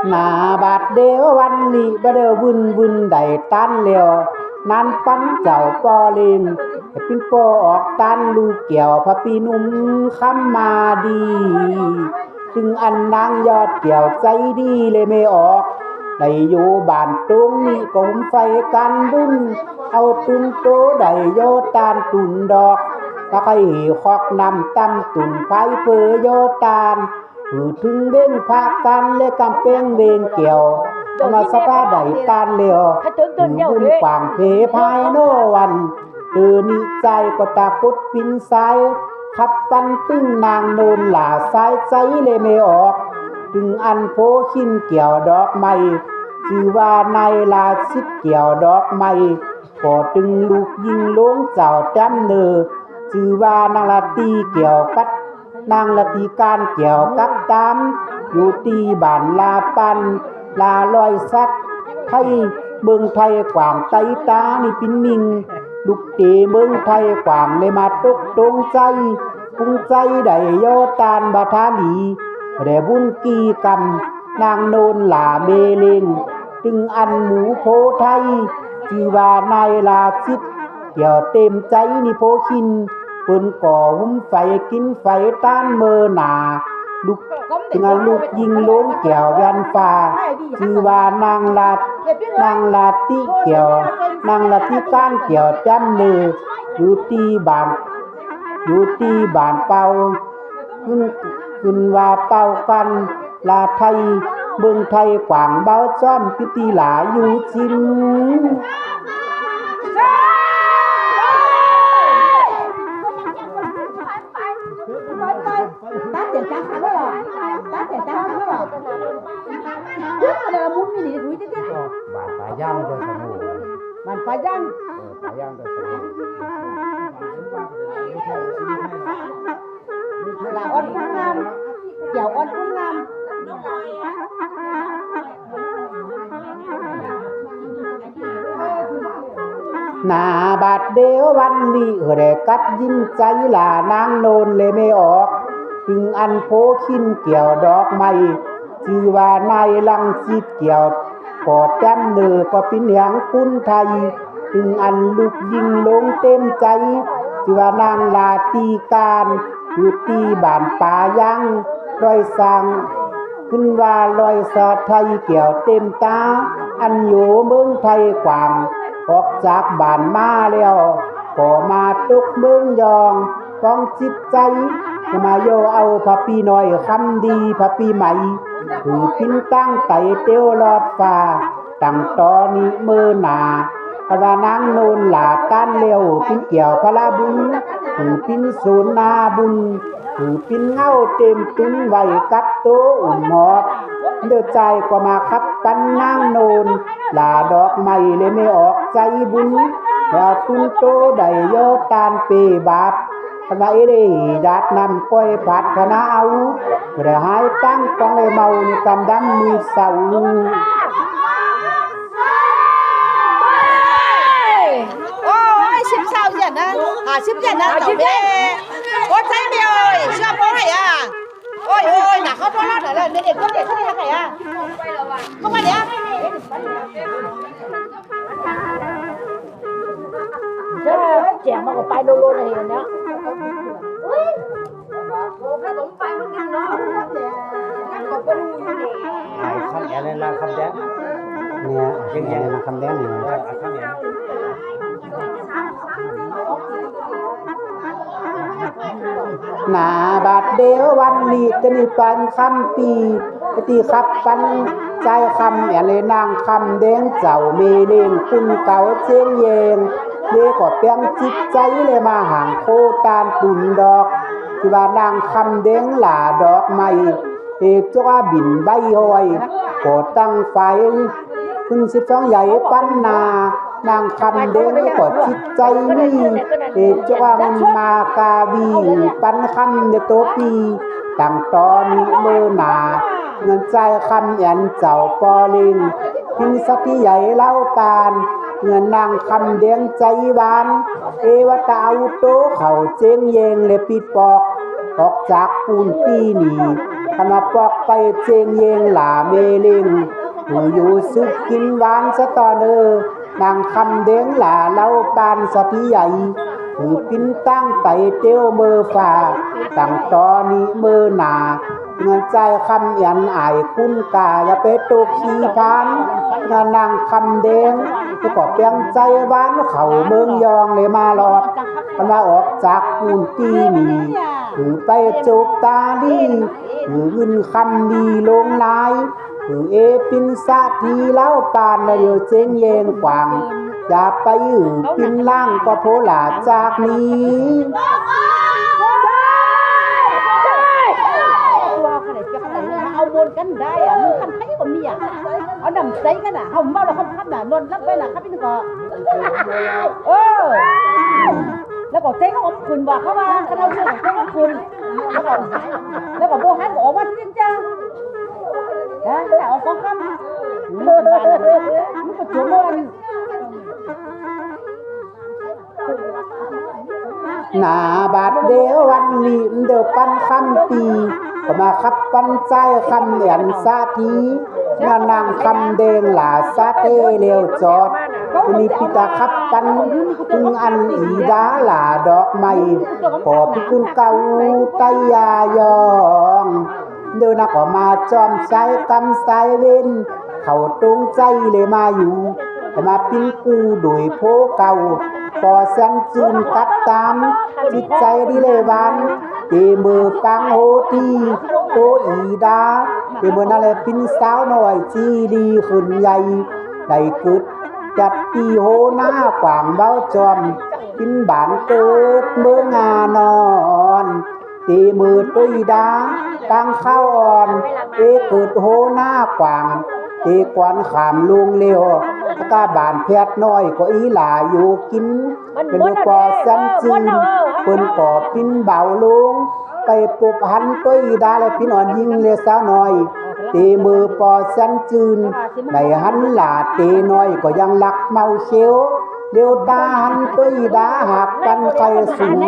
หน้าบาดเดียววันนี้บ่เด้อวุ่นได้ตันแล้วนั้นปั้นเจ้าปอลิงให้ปิ้นปอออกตันลูกเกี่ยวพระปีนุ่มคำมาดีถึงอันนางยอดเกี่ยวใจดีเลยไม่ออกได้อยู่บ้านตรงนี้ก็หุมไฟกันบุญเอาตุนโตได้โยตานตุนดอกตะไคร้คอกนำตำตุนไฟเปือโยตานถึงเบ้งพากันเลยกำเป้งเวงเกี่ยวมาสตาได้ตานเลียวบุญกว่างเพภายโนวันนิใจก็ตาปุดปินสายขับปันตึงนางโนนหล่าสายใจเลยไม่ออกถึงอันโพขินเกี่ยวดอกไม้ชื่อว่านายลาชิดเกี่ยวดอกไม้พอตึงลูกยิงลงเจ้าจำเนอชื่อว่านางละตีเกี่ยวกัดนางละตีการเกี่ยวกับตามอยู่ตีบ้านลาปันลาลอยสักไทยเมืองไทยกว่างไตตานี่ปินมิงลูกเตเมืองไทยกว่างเลยมาตกตรงใจภูมิใจได้ยอตานบาทาลีแด่บุญกีกรรมนางโนนหล่าเมเลงตึงอันหมูโพไทยจีวานายลาชิดเกี่ยวเต็มใจนี่โพขินเปิ้นก่อหุ้มไฟกินไฟต้านเมอหนาลูกจึงลูกยิงล้มเกี่ยวยันฟ้าชื่อว่านางลาติเกี่ยวนางลาติต้านเกี่ยวจำมืออยู่ที่บ้านเป่าขึ้นว่าเป่ากันลาไทยเมืองไทยกว่างเบาจ้อมพิธีหลาอยู่จินบ้านป่าย่างโดยสมุนบ้านป่าย่างโดยสมุนลาอ่อนกุ้งงามเกี่ยวอ่อนกุ้งงามหน้าบาดเดียววันนี้แรกัดยิ้มใจลานางโนนเลยไม่ออกถึงอันโพขินเกี่ยวดอกไม้ชื่อว่านายลังจิตเกี่ยวกอดแก้มเนือก็เป็นหยังคุณไทยถึงอันลูกยิงลงเต็มใจชื่อว่านางลาตีการอยู่ที่บ้านป่ายังรอยสังขึ้นว่าลอยสะไทยเกี่ยวเต็มตาอันอยู่เมืองไทยกว่างออกจากบ้านมาแล้วก็มาตกเมืองยองกองจิตใจมาโยเอาพระปีน้อยคำดีพระปีใหม่ถือพินตั้งไตเตียวลอดฟ้าตั้งตอนี้เมื่อหนาว่านางโนนหลาต้านเลี้ยวพินเกี่ยวพระบุญถือพินศูนย์นาบุญถือพินเงาเต็มตุ้นไว้กับโตอุ่นหมอกเดือดใจก็มาขับปันนางโนนหลาดอกไม้เลยไม่ออกใจบุญอย่าตุ้นโตได้โยตานเปบาปทำไมได้ดัดนำก้อยผัดคณะเอาเดี๋ยวหายตั้งต้องเลยเมาในกำดำมือเสา10 sao tiền á, 10 tiền á, tổng bê. Ôi thấy mày ơi, sao có này à? Ôi ôi, nà không có lót rồi, để có để này à? Không phải đấy à? Trẻ mà có bay đô lô này rồi đó. Cái cũng bay mất ngăn đó. Còn có đu như này. Không nhẹ lên là không đếm. Nè, chân nhẹ là không đếm này. Không nhẹ. หน้าบาดเดียววันนี้จะมีปันคำปีที่ขับปันใจคำอย่าเลยนางคำแดงเจ้าเมเลงคุณเก่าเชียงเยงเด็กก็เปียงจิตใจเลยมาห่างโคตานตุนดอกที่ว่านางคำแดงหล่าดอกไม้เอกจ้าบินใบหอยก็ตั้งไฟขึ้น12ใหญ่ปันนานางคำเด้งก็จิตใจนี่เอกจ้ามันมากาบีปันคำเดโตปีตั้งตอนนี้เมื่อหนาเงินใจคำแอนเจ้าปอลิงพินสักที่ใหญ่เล่าปานเงินนางคำเด้งใจหวานเอวตาอุโตเขาเจงเยงเลยปิดปอกออกจากปูนปีนี ขณะปอกไปเจงเยงหลาเมลิงอยู่สุกินหวานสะตอนนางคำเด้งหลาเล่าปานสะที่ใหญ่ปิ้นตั้งไตเตียวเมอฝ่าตั้งตอนี้เมอหนาเงินใจคำยันอายคุณกาอย่าไปตกขี้พานงานนางคำเด้งก็กอบเปียงใจหวานเขาเมืองยองเลยมาหลอดกันมาออกจากปูนตีนีไปจบตาดีเงินคำดีลงลายเอปินสะทีเล่าปานเดียวเจงเยงกวางอย่าไปปินล่างก็โพลาจากนี้เอาบนกันได้อะมึงทำให้ก็มีอ่ะเอาดำใจกันอ่ะเขาเมาแล้วเขาขับน่ะนอนรับไปน่ะขับพี่นึกแล้วก็เจ๊เขาเอาคืนว่าเขาว่าเขาเอาเชื่อเจ๊เขาคืนแล้วก็โบฮันก็ออกมาจริงจังนะแต่เอาของคำมันก็จุ่มมันหนาบาดเดียววันนี้เดียวปันคำปีก็มาขับปันใจคำเหรียญสาทีมานางคำเดงหลาซาเต้เลียวจอดมีปิตาขับปันตึงอันอีดาหลาดอกไม้ขอพิกุลเก่าไตยายองเดินนักก็มาจอมใช้กำสายเว้นเขาตรงใจเลยมาอยู่แต่มาปิ้นกูโดยโพเก่าพอสันจืนกับตามจิตใจดีเลยวันเตมือปังโหตีโตอีดาเตมือนั่นแหละปิ้นสาวหน่อยจีดีขึ้นใหญ่ได้กึดจัดตีโหหน้ากว่างเบ้าจอมปิ้นบานเกิดเมื่องานอนเตมือตุยดาตั้งข้าวอ่อนเกิดโหหน้ากว่างกวนขามลุงเลียวตาบานเพชรน้อยก็อีหลาอยู่กินเป็นลูกปอสันจืนเปิ้นก่อปิ้นเบาลุงไปปุบหันตัวอีดาและพี่นอนยิงเลยสาวน้อยตีมือปอสันจืนในหันหลาตีน้อยก็ยังลักเมาเชียวเดียวตาหันตัวอีดาหักปันไฟสูง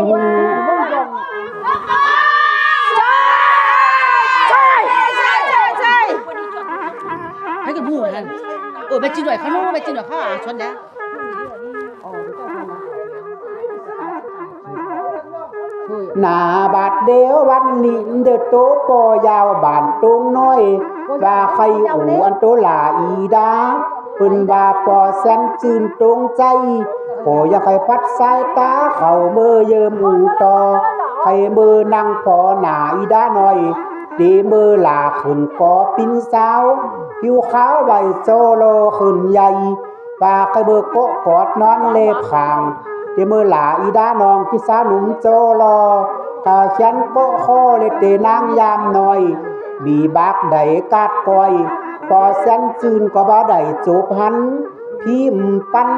ให้กันพูดกันไปจีนหน่อยเขาโน้ไปจีนหน่อยเขาชนแดงหนาบาดเดียววันนี้เดือดโตปอยาวบานตรงน้อยว่าใครอูอันโตหลาอีดาปืนว่าปอแสนจืนตรงใจโออย่าใครพัดสายตาเขาเมื่อเยิมอูต่อใครเมื่อนั่งพอหนาอีดาหน่อยดีมือหลาขึ้นกอปิ้นสาวผิวขาวใบโซโลขึ้นใหญ่ปากกระเบือกกอดนอนเล็บขางดีมือหลาอีดานองพิสาหนุ่มโจโลถ้าฉันก็ข้อเลยเตนางยามหน่อยบีบักใดกาดก้อยพอแสนจืนก็บ่ได้จบหันพิมปัน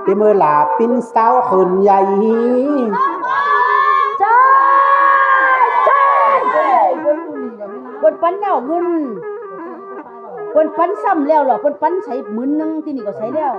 ดีมือหลาปิ้นสาวขึ้นใหญ่บนปั้นแล้วเงินบนปั้นซ้ำแล้วหรอบนปั้นใช้หมื่นนึงที่นี่ก็ใช้แล้ว